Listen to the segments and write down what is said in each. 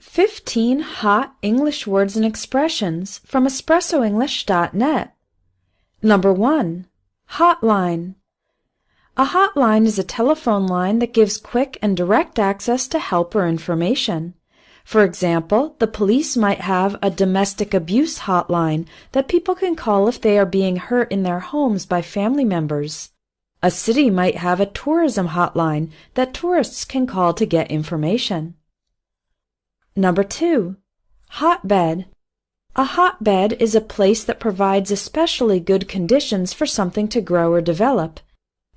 15 hot English words and expressions from espressoenglish.net. Number 1. Hotline. A hotline is a telephone line that gives quick and direct access to help or information. For example, the police might have a domestic abuse hotline that people can call if they are being hurt in their homes by family members. A city might have a tourism hotline that tourists can call to get information. Number 2. Hotbed. A hotbed is a place that provides especially good conditions for something to grow or develop.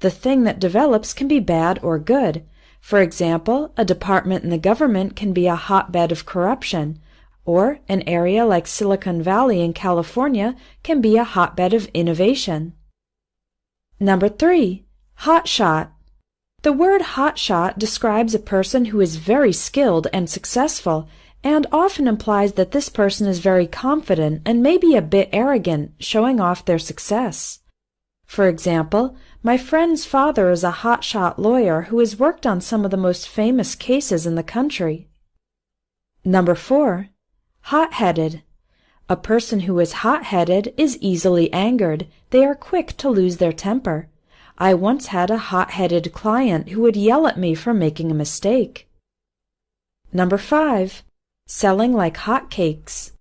The thing that develops can be bad or good. For example, a department in the government can be a hotbed of corruption, or an area like Silicon Valley in California can be a hotbed of innovation. Number 3. Hotshot. The word hotshot describes a person who is very skilled and successful, and often implies that this person is very confident and maybe a bit arrogant, showing off their success. For example, my friend's father is a hotshot lawyer who has worked on some of the most famous cases in the country. Number 4. Hot-headed. A person who is hot-headed is easily angered. They are quick to lose their temper. I once had a hot-headed client who would yell at me for making a mistake. Number 5. Selling like hotcakes.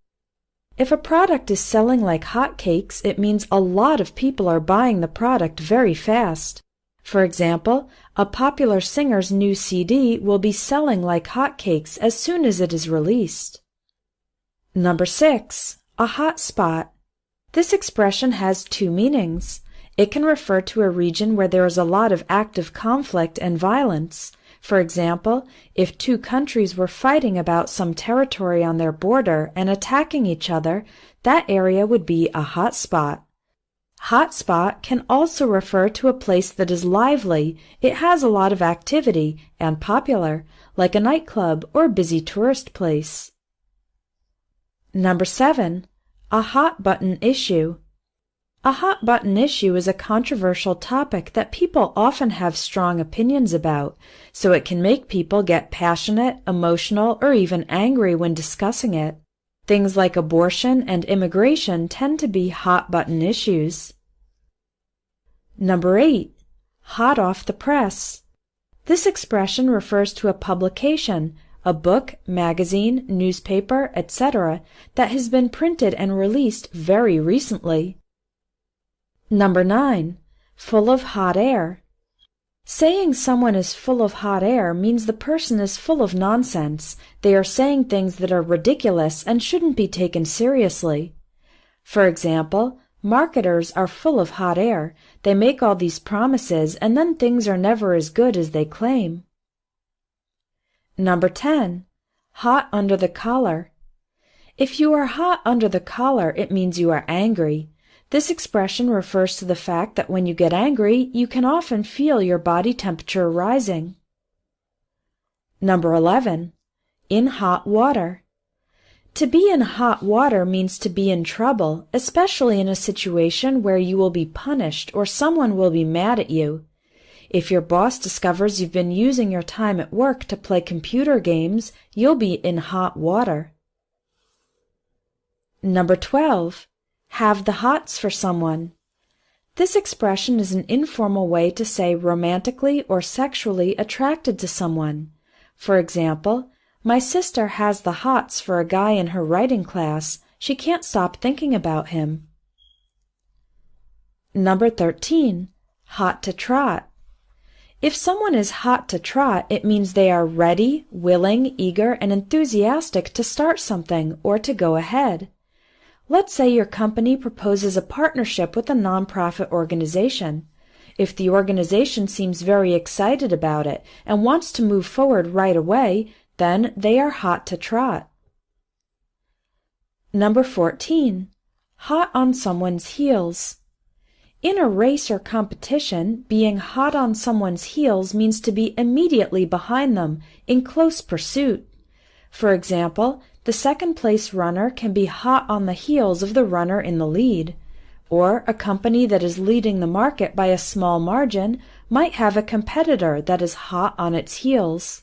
If a product is selling like hotcakes, it means a lot of people are buying the product very fast. For example, a popular singer's new CD will be selling like hotcakes as soon as it is released. Number 6. A hot spot. This expression has two meanings. It can refer to a region where there is a lot of active conflict and violence. For example, if two countries were fighting about some territory on their border and attacking each other, that area would be a hot spot. Hot spot can also refer to a place that is lively, it has a lot of activity, and popular, like a nightclub or busy tourist place. Number 7. A hot-button issue. A hot-button issue is a controversial topic that people often have strong opinions about, so it can make people get passionate, emotional, or even angry when discussing it. Things like abortion and immigration tend to be hot-button issues. Number 8. Hot off the press. This expression refers to a publication, a book, magazine, newspaper, etc., that has been printed and released very recently. Number 9. Full of hot air. Saying someone is full of hot air means the person is full of nonsense. They are saying things that are ridiculous and shouldn't be taken seriously. For example, marketers are full of hot air. They make all these promises and then things are never as good as they claim. Number 10. Hot under the collar. If you are hot under the collar, it means you are angry. This expression refers to the fact that when you get angry, you can often feel your body temperature rising. Number 11. In hot water. To be in hot water means to be in trouble, especially in a situation where you will be punished or someone will be mad at you. If your boss discovers you've been using your time at work to play computer games, you'll be in hot water. Number 12. Have the hots for someone. This expression is an informal way to say romantically or sexually attracted to someone. For example, my sister has the hots for a guy in her writing class. She can't stop thinking about him. Number 13. Hot to trot. If someone is hot to trot, it means they are ready, willing, eager, and enthusiastic to start something or to go ahead. Let's say your company proposes a partnership with a nonprofit organization. If the organization seems very excited about it and wants to move forward right away, then they are hot to trot. Number 14. Hot on someone's heels. In a race or competition, being hot on someone's heels means to be immediately behind them, in close pursuit. For example, the second-place runner can be hot on the heels of the runner in the lead, or a company that is leading the market by a small margin might have a competitor that is hot on its heels.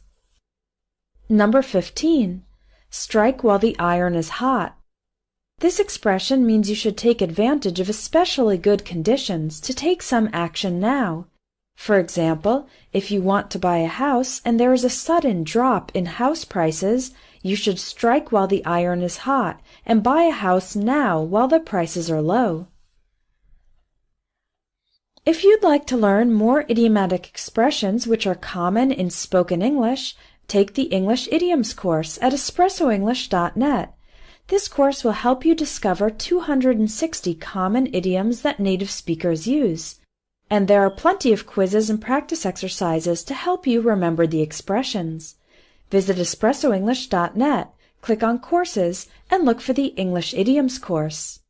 Number 15. strike while the iron is hot. This expression means you should take advantage of especially good conditions to take some action now. For example, if you want to buy a house and there is a sudden drop in house prices, you should strike while the iron is hot and buy a house now while the prices are low. If you'd like to learn more idiomatic expressions which are common in spoken English, take the English Idioms course at espressoenglish.net. This course will help you discover 260 common idioms that native speakers use. And there are plenty of quizzes and practice exercises to help you remember the expressions. Visit espressoenglish.net, click on Courses, and look for the English Idioms course.